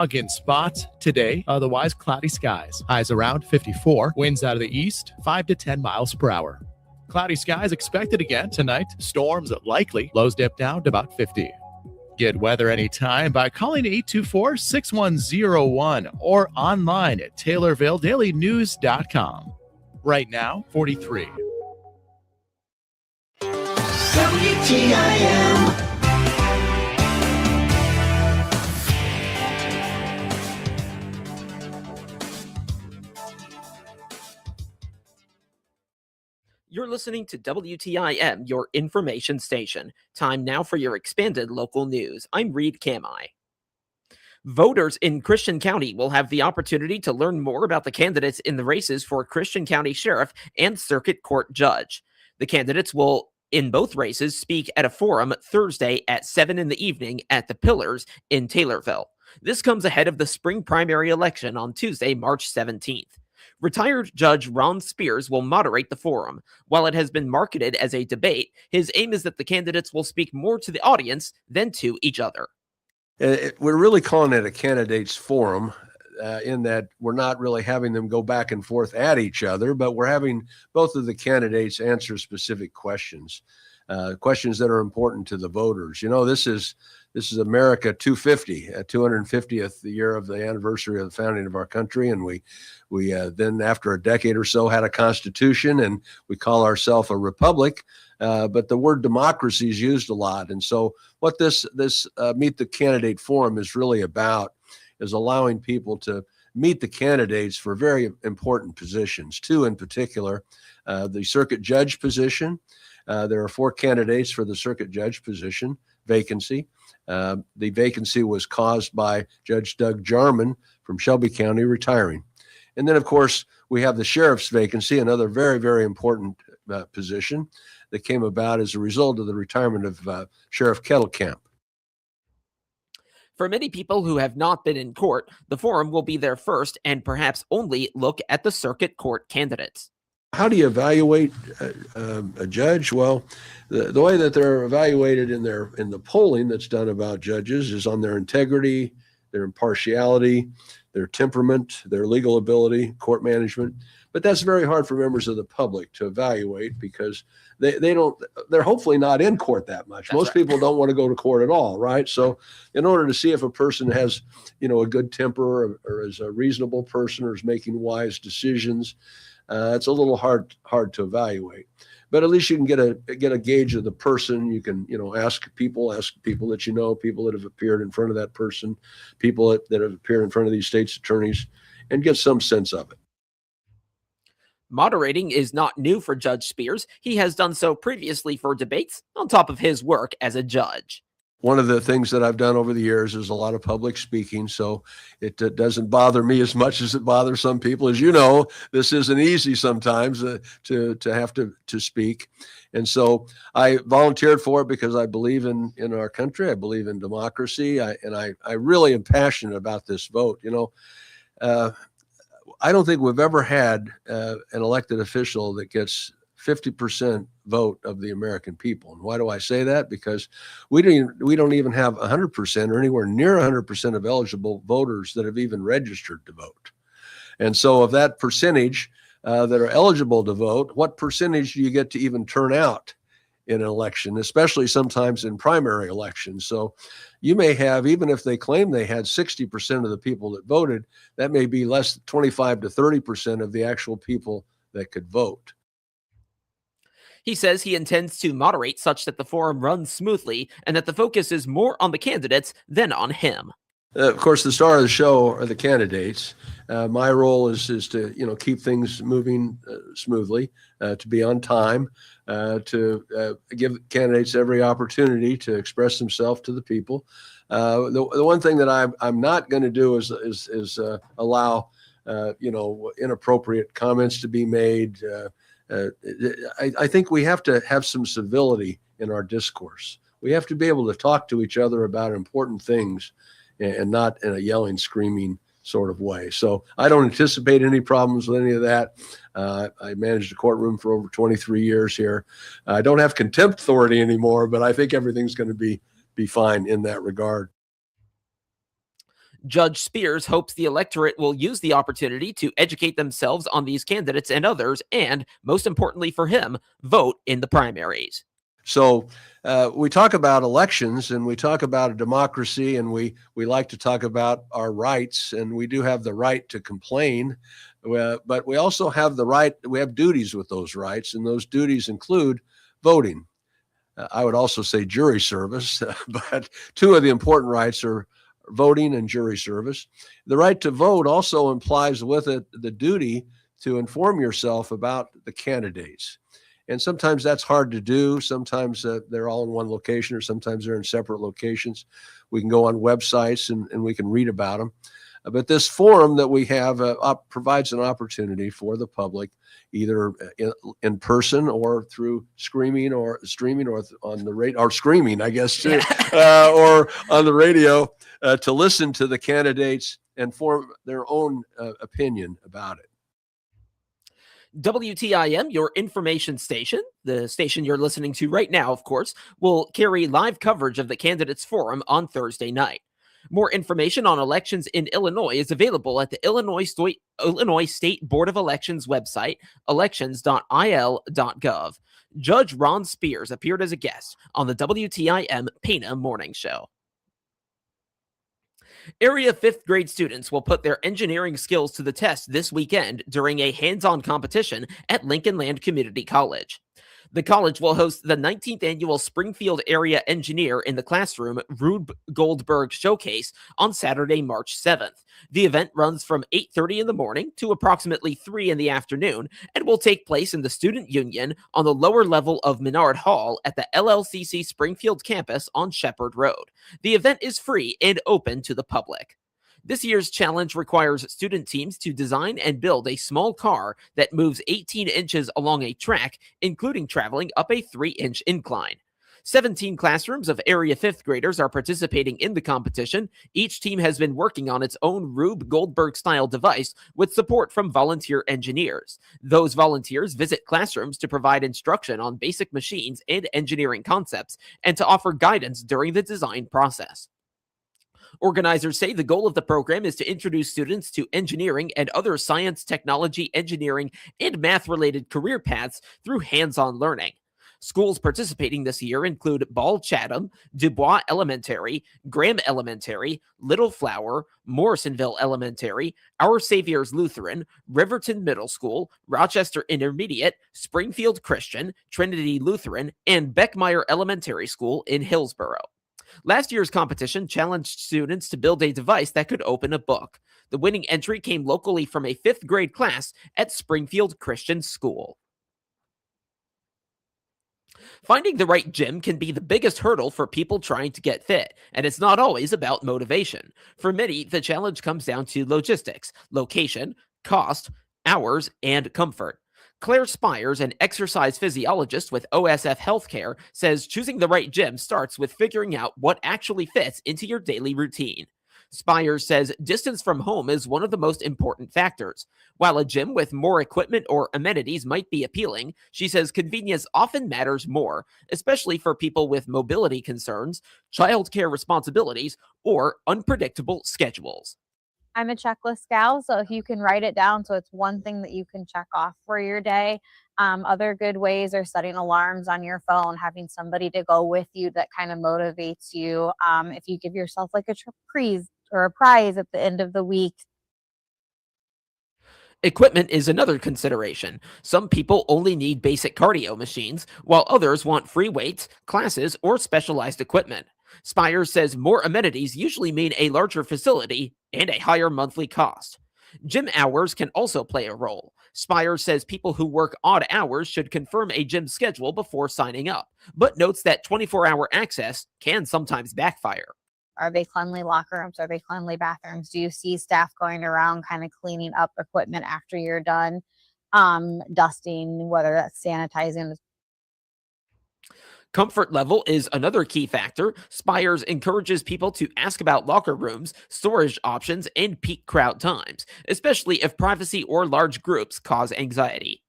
Again, spots today, otherwise cloudy skies. Highs around 54. Winds out of the east, 5 to 10 miles per hour. Cloudy skies expected again tonight. Storms likely. Lows dip down to about 50. Get weather anytime by calling 824-6101 or online at TaylorvilleDailyNews.com. Right now, 43. WTIM. You're listening to WTIM, your information station. Time now for your expanded local news. I'm Reed Kamai. Voters in Christian County will have the opportunity to learn more about the candidates in the races for Christian County Sheriff and Circuit Court Judge. The candidates will, in both races, speak at a forum Thursday at 7 in the evening at the Pillars in Taylorville. This comes ahead of the spring primary election on Tuesday, March 17th. Retired Judge Ron Spears will moderate the forum. While it has been marketed as a debate, his aim is that the candidates will speak more to the audience than to each other. We're really calling it a candidates forum in that we're not really having them go back and forth at each other, but we're having both of the candidates answer specific questions, questions that are important to the voters. You know, this is America 250, 250th year of the anniversary of the founding of our country. And we then, after a decade or so, had a constitution, and we call ourselves a republic. But the word democracy is used a lot. And so what this Meet the Candidate Forum is really about is allowing people to meet the candidates for very important positions, two in particular, the circuit judge position. There are 4 candidates for the circuit judge position vacancy. The vacancy was caused by Judge Doug Jarman from Shelby County retiring. And then, of course, we have the sheriff's vacancy, another very, very important position that came about as a result of the retirement of Sheriff Kettlecamp. For many people who have not been in court, the forum will be their first and perhaps only look at the circuit court candidates. How do you evaluate a judge? Well, the way that they're evaluated in the polling that's done about judges is on their integrity, their impartiality, their temperament, their legal ability, court management. But that's very hard for members of the public to evaluate because they're hopefully not in court that much. That's Most right. people don't want to go to court at all, right? So in order to see if a person has, a good temper or is a reasonable person or is making wise decisions, it's a little hard to evaluate. But at least you can get a gauge of the person. You can, ask people that you know, people that have appeared in front of that person, people that have appeared in front of these state's attorneys, and get some sense of it. Moderating is not new for Judge Spears. He has done so previously for debates on top of his work as a judge. One of the things that I've done over the years is a lot of public speaking, so it doesn't bother me as much as it bothers some people. As you know, this isn't easy sometimes to have to speak. And so I volunteered for it because I believe in our country. I believe in democracy. I really am passionate about this vote. I don't think we've ever had an elected official that gets 50% vote of the American people. And why do I say that? Because we don't even have 100% or anywhere near 100% of eligible voters that have even registered to vote. And so of that percentage that are eligible to vote, what percentage do you get to even turn out in an election, especially sometimes in primary elections? So you may have, even if they claim they had 60% of the people that voted, that may be less than 25 to 30% of the actual people that could vote. He says he intends to moderate such that the forum runs smoothly and that the focus is more on the candidates than on him. Of course, the star of the show are the candidates. My role is to keep things moving smoothly, to be on time, to give candidates every opportunity to express themselves to the people. The one thing that I'm not going to do is allow inappropriate comments to be made. I think we have to have some civility in our discourse. We have to be able to talk to each other about important things and not in a yelling, screaming sort of way. So I don't anticipate any problems with any of that. I managed a courtroom for over 23 years here. I don't have contempt authority anymore, but I think everything's going to be fine in that regard. Judge Spears hopes the electorate will use the opportunity to educate themselves on these candidates and others, and, most importantly for him, vote in the primaries. So we talk about elections and we talk about a democracy, and we like to talk about our rights, and we do have the right to complain, but we also have the right, we have duties with those rights, and those duties include voting. I would also say jury service, but two of the important rights are voting and jury service. The right to vote also implies with it the duty to inform yourself about the candidates. And sometimes that's hard to do. Sometimes they're all in one location, or sometimes they're in separate locations. We can go on websites and we can read about them. But this forum that we have provides an opportunity for the public, either in person or through streaming or on the radio, or screaming, I guess, too, or on the radio, to listen to the candidates and form their own opinion about it. WTIM, your information station, the station you're listening to right now, of course, will carry live coverage of the candidates forum on Thursday night. More information on elections in Illinois is available at the Illinois State Board of Elections website, elections.il.gov. Judge Ron Spears appeared as a guest on the WTIM Pana Morning Show. Area 5th grade students will put their engineering skills to the test this weekend during a hands-on competition at Lincoln Land Community College. The college will host the 19th annual Springfield Area Engineer in the Classroom Rube Goldberg Showcase on Saturday, March 7th. The event runs from 8:30 in the morning to approximately 3 in the afternoon and will take place in the Student Union on the lower level of Menard Hall at the LLCC Springfield campus on Shepherd Road. The event is free and open to the public. This year's challenge requires student teams to design and build a small car that moves 18 inches along a track, including traveling up a 3-inch incline. 17 classrooms of Area 5th graders are participating in the competition. Each team has been working on its own Rube Goldberg-style device with support from volunteer engineers. Those volunteers visit classrooms to provide instruction on basic machines and engineering concepts, and to offer guidance during the design process. Organizers say the goal of the program is to introduce students to engineering and other science, technology, engineering, and math-related career paths through hands-on learning. Schools participating this year include Ball Chatham, Dubois Elementary, Graham Elementary, Little Flower, Morrisonville Elementary, Our Savior's Lutheran, Riverton Middle School, Rochester Intermediate, Springfield Christian, Trinity Lutheran, and Beckmeyer Elementary School in Hillsborough. Last year's competition challenged students to build a device that could open a book. The winning entry came locally from a 5th grade class at Springfield Christian School. Finding the right gym can be the biggest hurdle for people trying to get fit, and it's not always about motivation. For many, the challenge comes down to logistics, location, cost, hours, and comfort. Claire Spires, an exercise physiologist with OSF Healthcare, says choosing the right gym starts with figuring out what actually fits into your daily routine. Spires says distance from home is one of the most important factors. While a gym with more equipment or amenities might be appealing, she says convenience often matters more, especially for people with mobility concerns, childcare responsibilities, or unpredictable schedules. I'm a checklist gal, so if you can write it down so it's one thing that you can check off for your day. Other good ways are setting alarms on your phone, having somebody to go with you that kind of motivates you. If you give yourself like a prize at the end of the week. Equipment is another consideration. Some people only need basic cardio machines, while others want free weights, classes, or specialized equipment. Spires says more amenities usually mean a larger facility and a higher monthly cost. Gym hours can also play a role. Spires says people who work odd hours should confirm a gym schedule before signing up, but notes that 24-hour access can sometimes backfire. Are they cleanly locker rooms? Are they cleanly bathrooms? Do you see staff going around kind of cleaning up equipment after you're done? Dusting, whether that's sanitizing. Comfort level is another key factor. Spires encourages people to ask about locker rooms, storage options, and peak crowd times, especially if privacy or large groups cause anxiety.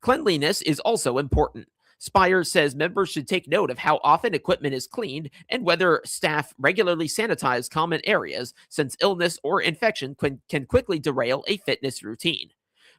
Cleanliness is also important. Spires says members should take note of how often equipment is cleaned and whether staff regularly sanitize common areas, since illness or infection can quickly derail a fitness routine.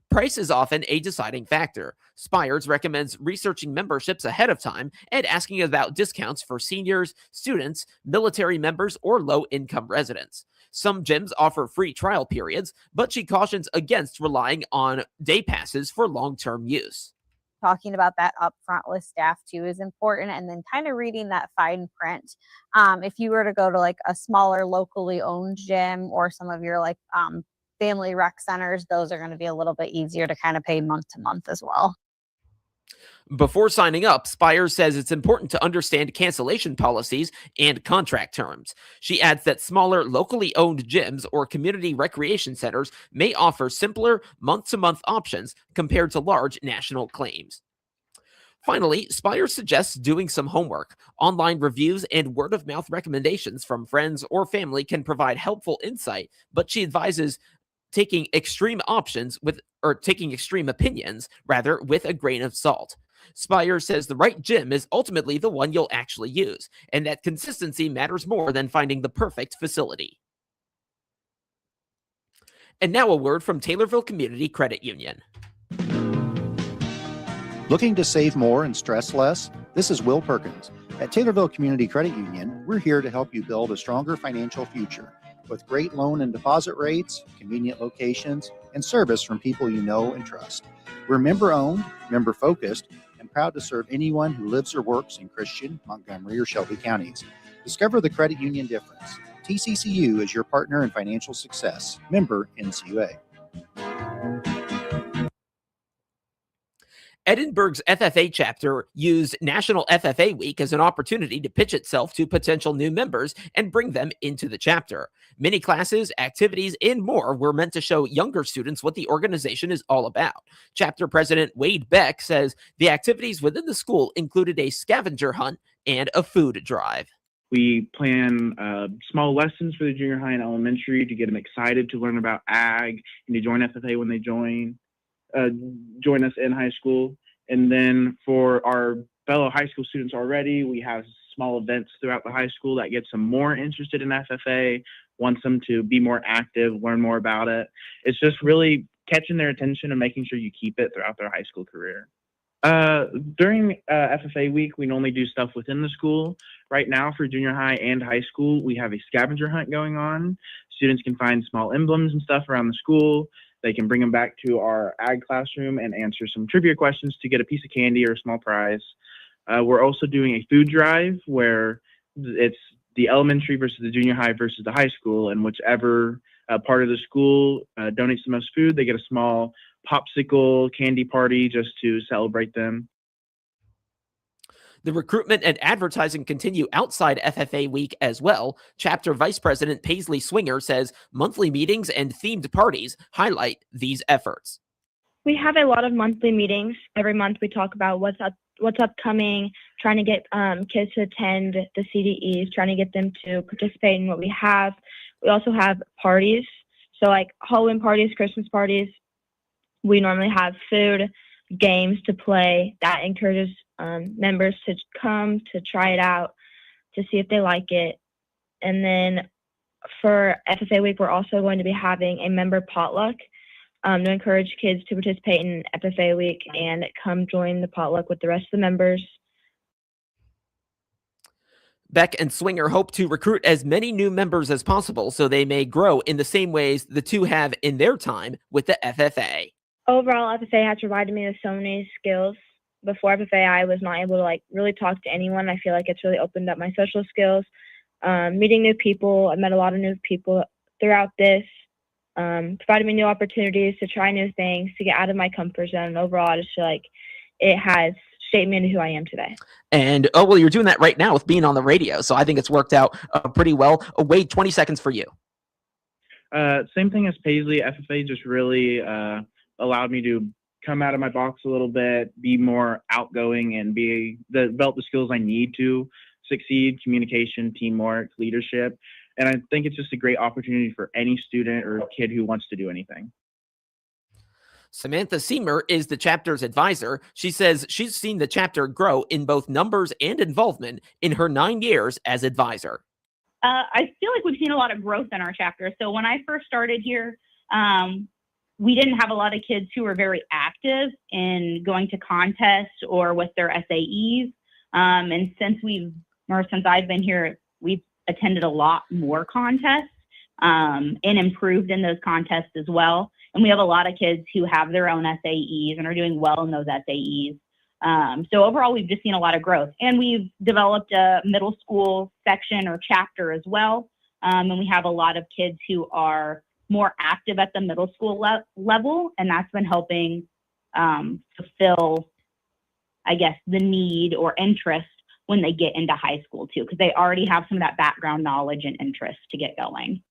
Price is often a deciding factor. Spires recommends researching memberships ahead of time and asking about discounts for seniors, students, military members, or low-income residents. Some gyms offer free trial periods, but she cautions against relying on day passes for long-term use. Talking about that upfront with staff too is important, and then kind of reading that fine print. If you were to go to like a smaller locally owned gym or some of your like family rec centers, those are going to be a little bit easier to kind of pay month to month as well. Before signing up, Spires says it's important to understand cancellation policies and contract terms. She adds that smaller, locally owned gyms or community recreation centers may offer simpler, month-to-month options compared to large national claims. Finally, Spires suggests doing some homework. Online reviews and word-of-mouth recommendations from friends or family can provide helpful insight, but she advises taking extreme opinions rather with a grain of salt. Spires says the right gym is ultimately the one you'll actually use, and that consistency matters more than finding the perfect facility. And now a word from Taylorville Community Credit Union. Looking to save more and stress less? This is Will Perkins. At Taylorville Community Credit Union, we're here to help you build a stronger financial future with great loan and deposit rates, convenient locations, and service from people you know and trust. We're member-owned, member-focused, and proud to serve anyone who lives or works in Christian, Montgomery, or Shelby counties. Discover the credit union difference. TCCU is your partner in financial success. Member NCUA. Edinburgh's FFA chapter used National FFA Week as an opportunity to pitch itself to potential new members and bring them into the chapter. Many classes, activities, and more were meant to show younger students what the organization is all about. Chapter President Wade Beck says the activities within the school included a scavenger hunt and a food drive. We plan small lessons for the junior high and elementary to get them excited to learn about ag and to join FFA when they join us in high school. And then for our fellow high school students already, we have small events throughout the high school that gets them more interested in FFA, wants them to be more active, learn more about it. It's just really catching their attention and making sure you keep it throughout their high school career. During FFA week, we normally do stuff within the school. Right now for junior high and high school, we have a scavenger hunt going on. Students can find small emblems and stuff around the school. They can bring them back to our ag classroom and answer some trivia questions to get a piece of candy or a small prize. We're also doing a food drive where it's the elementary versus the junior high versus the high school, and whichever part of the school donates the most food, they get a small popsicle candy party just to celebrate them. The recruitment and advertising continue outside FFA week as well. Chapter Vice President Paisley Swinger says monthly meetings and themed parties highlight these efforts. We have a lot of monthly meetings. Every month we talk about what's upcoming, trying to get kids to attend the CDEs, trying to get them to participate in what we have. We also have parties, so like Halloween parties, Christmas parties. We normally have food, games to play. That encourages members to come, to try it out, to see if they like it. And then for FFA week, we're also going to be having a member potluck to encourage kids to participate in FFA week and come join the potluck with the rest of the members. Beck and Swinger hope to recruit as many new members as possible so they may grow in the same ways the two have in their time with the FFA. Overall, FFA has provided me with so many skills. Before FFA, I was not able to really talk to anyone. I feel like it's really opened up my social skills. Meeting new people, I met a lot of new people throughout this. Provided me new opportunities to try new things, to get out of my comfort zone. And overall, I just feel like it has shaped me into who I am today. And, oh, well, you're doing that right now with being on the radio. So I think it's worked out pretty well. Wade, 20 seconds for you. Same thing as Paisley. FFA just really allowed me to come out of my box a little bit, be more outgoing, and develop the skills I need to succeed: communication, teamwork, leadership. And I think it's just a great opportunity for any student or kid who wants to do anything. Samantha Seymour is the chapter's advisor. She says she's seen the chapter grow in both numbers and involvement in her 9 years as advisor. I feel like we've seen a lot of growth in our chapter. So when I first started here, we didn't have a lot of kids who were very active in going to contests or with their SAEs. And since I've been here, we've attended a lot more contests and improved in those contests as well. And we have a lot of kids who have their own SAEs and are doing well in those SAEs. So overall, we've just seen a lot of growth. And we've developed a middle school section or chapter as well. And we have a lot of kids who are more active at the middle school level. And that's been helping fulfill, I guess, the need or interest when they get into high school too, because they already have some of that background knowledge and interest to get going.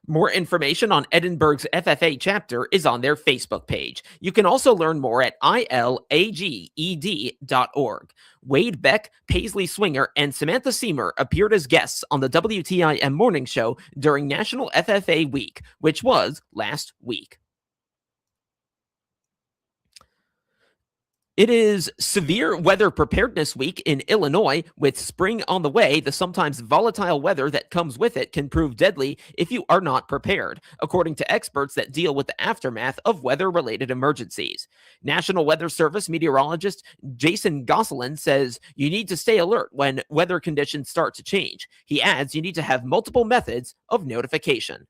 More information on Edinburgh's FFA chapter is on their Facebook page. You can also learn more at ilaged.org. Wade Beck, Paisley Swinger, and Samantha Seymour appeared as guests on the WTIM Morning Show during National FFA Week, which was last week. It is Severe Weather Preparedness Week in Illinois. With spring on the way, the sometimes volatile weather that comes with it can prove deadly if you are not prepared, according to experts that deal with the aftermath of weather-related emergencies. National Weather Service meteorologist Jason Gosselin says you need to stay alert when weather conditions start to change. He adds you need to have multiple methods of notification.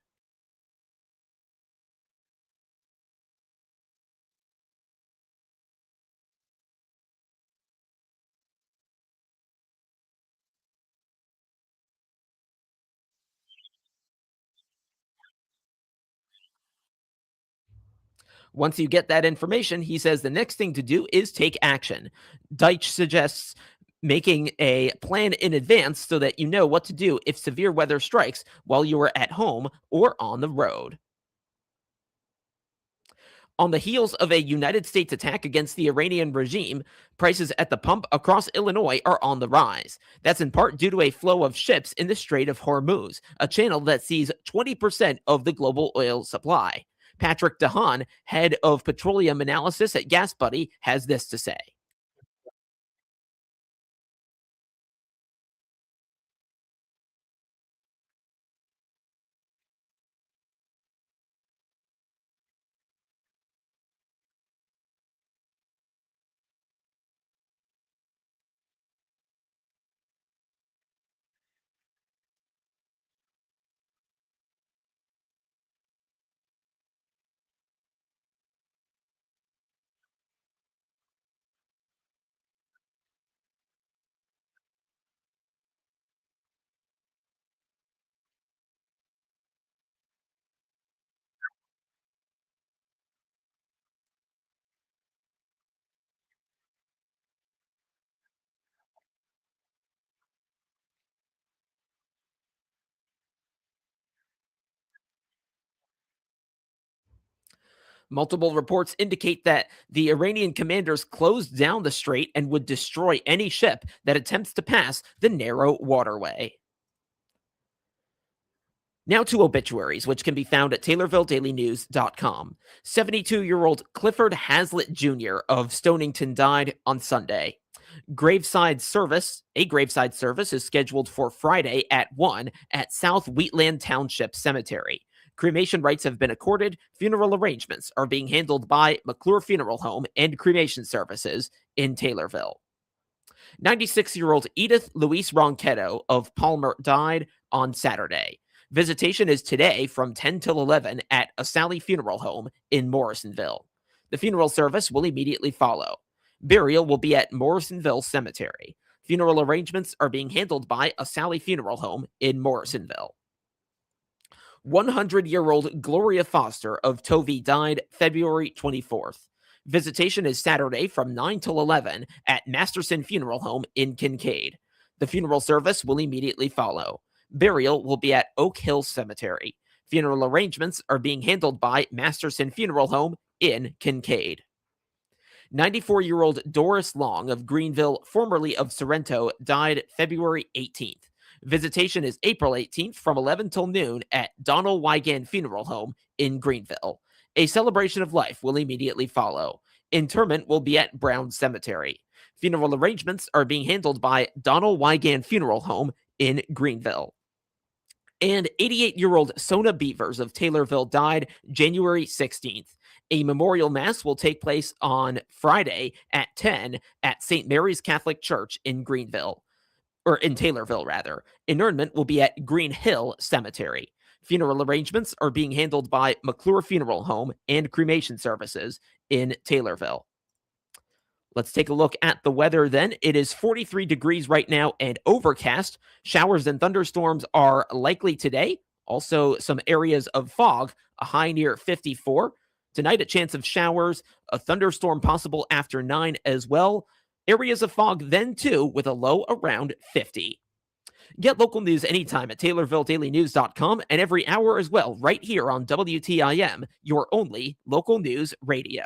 Once you get that information, he says the next thing to do is take action. Deitch suggests making a plan in advance so that you know what to do if severe weather strikes while you are at home or on the road. On the heels of a United States attack against the Iranian regime, prices at the pump across Illinois are on the rise. That's in part due to a flow of ships in the Strait of Hormuz, a channel that sees 20% of the global oil supply. Patrick DeHaan, head of petroleum analysis at GasBuddy, has this to say. Multiple reports indicate that the Iranian commanders closed down the strait and would destroy any ship that attempts to pass the narrow waterway. Now to obituaries, which can be found at TaylorvilleDailyNews.com. 72-year-old Clifford Hazlitt Jr. of Stonington died on Sunday. A graveside service is scheduled for Friday at 1 at South Wheatland Township Cemetery. Cremation rights have been accorded. Funeral arrangements are being handled by McClure Funeral Home and Cremation Services in Taylorville. 96-year-old Edith Louise Ronquetto of Palmer died on Saturday. Visitation is today from 10 till 11 at Sally Funeral Home in Morrisonville. The funeral service will immediately follow. Burial will be at Morrisonville Cemetery. Funeral arrangements are being handled by Sally Funeral Home in Morrisonville. 100-year-old Gloria Foster of Tovey died February 24th. Visitation is Saturday from 9 till 11 at Masterson Funeral Home in Kincaid. The funeral service will immediately follow. Burial will be at Oak Hill Cemetery. Funeral arrangements are being handled by Masterson Funeral Home in Kincaid. 94-year-old Doris Long of Greenville, formerly of Sorrento, died February 18th. Visitation is April 18th from 11 till noon at Donald Wigan Funeral Home in Greenville. A celebration of life will immediately follow. Interment will be at Brown Cemetery. Funeral arrangements are being handled by Donald Wigan Funeral Home in Greenville. And 88-year-old Sona Beavers of Taylorville died January 16th. A memorial mass will take place on Friday at 10 at St. Mary's Catholic Church in Greenville, or in Taylorville, rather. Interment will be at Green Hill Cemetery. Funeral arrangements are being handled by McClure Funeral Home and cremation services in Taylorville. Let's take a look at the weather then. It is 43 degrees right now and overcast. Showers and thunderstorms are likely today. Also, some areas of fog, a high near 54. Tonight, a chance of showers, a thunderstorm possible after 9 as well. Areas of fog then too, with a low around 50. Get local news anytime at TaylorvilleDailyNews.com and every hour as well, right here on WTIM, your only local news radio.